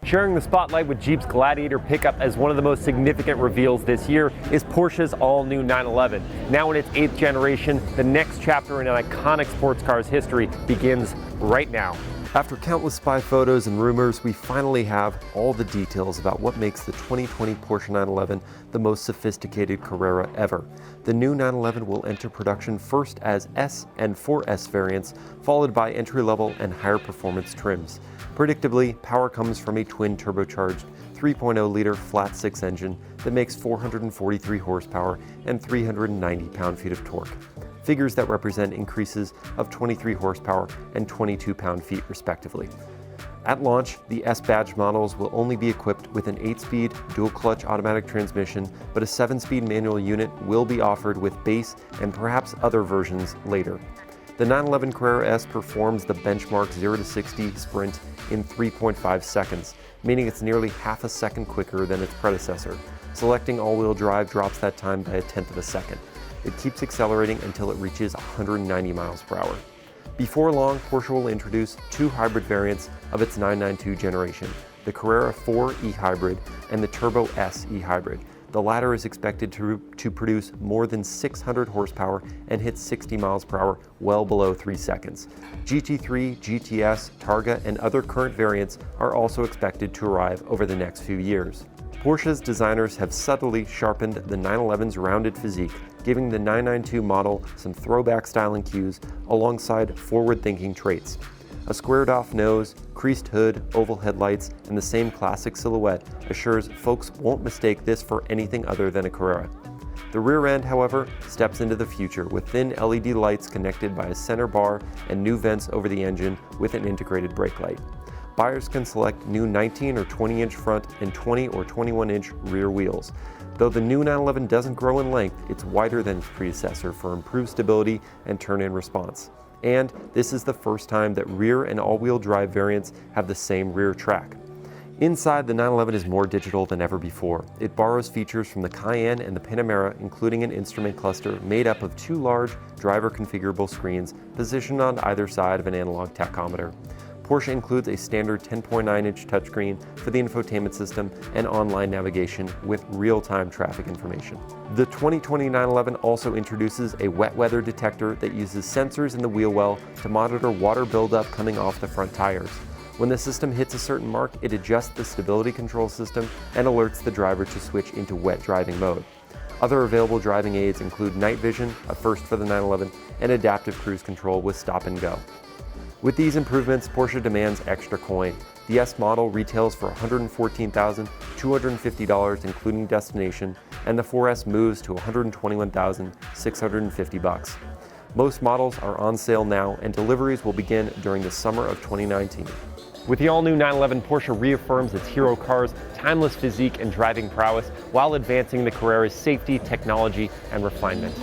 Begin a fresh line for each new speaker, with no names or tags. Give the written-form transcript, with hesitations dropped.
Sharing the spotlight with Jeep's Gladiator pickup as one of the most significant reveals this year is Porsche's all-new 911. Now in its 8th generation, the next chapter in an iconic sports car's history begins right now. After countless spy photos and rumors, we finally have all the details about what makes the 2020 Porsche 911 the most sophisticated Carrera ever. The new 911 will enter production first as S and 4S variants, followed by entry-level and higher performance trims. Predictably, power comes from a twin-turbocharged 3.0-liter flat-six engine that makes 443 horsepower and 390 pound-feet of torque. Figures that represent increases of 23 horsepower and 22 pound-feet respectively. At launch, the S-Badge models will only be equipped with an 8-speed dual-clutch automatic transmission, but a 7-speed manual unit will be offered with base and perhaps other versions later. The 911 Carrera S performs the benchmark 0 to 60 sprint in 3.5 seconds, meaning it's nearly half a second quicker than its predecessor. Selecting all-wheel drive drops that time by 1/10 of a second. It keeps accelerating until it reaches 190 miles per hour. Before long, Porsche will introduce two hybrid variants of its 992 generation, the Carrera 4 e-hybrid and the Turbo S e-hybrid. The latter is expected to produce more than 600 horsepower and hit 60 miles per hour well below 3 seconds. GT3, GTS, Targa, and other current variants are also expected to arrive over the next few years. Porsche's designers have subtly sharpened the 911's rounded physique, giving the 992 model some throwback styling cues alongside forward-thinking traits. A squared-off nose, creased hood, oval headlights, and the same classic silhouette assures folks won't mistake this for anything other than a Carrera. The rear end, however, steps into the future with thin LED lights connected by a center bar and new vents over the engine with an integrated brake light. Buyers can select new 19 or 20-inch front and 20 or 21-inch rear wheels. Though the new 911 doesn't grow in length, it's wider than its predecessor for improved stability and turn-in response. And this is the first time that rear and all-wheel drive variants have the same rear track. Inside, the 911 is more digital than ever before. It borrows features from the Cayenne and the Panamera, including an instrument cluster made up of two large driver-configurable screens positioned on either side of an analog tachometer. Porsche includes a standard 10.9-inch touchscreen for the infotainment system and online navigation with real-time traffic information. The 2020 911 also introduces a wet weather detector that uses sensors in the wheel well to monitor water buildup coming off the front tires. When the system hits a certain mark, it adjusts the stability control system and alerts the driver to switch into wet driving mode. Other available driving aids include night vision, a first for the 911, and adaptive cruise control with stop and go. With these improvements, Porsche demands extra coin. The S model retails for $114,250 including destination, and the 4S moves to $121,650. Most models are on sale now, and deliveries will begin during the summer of 2019. With the all-new 911, Porsche reaffirms its hero car's timeless physique and driving prowess while advancing the Carrera's safety, technology, and refinement.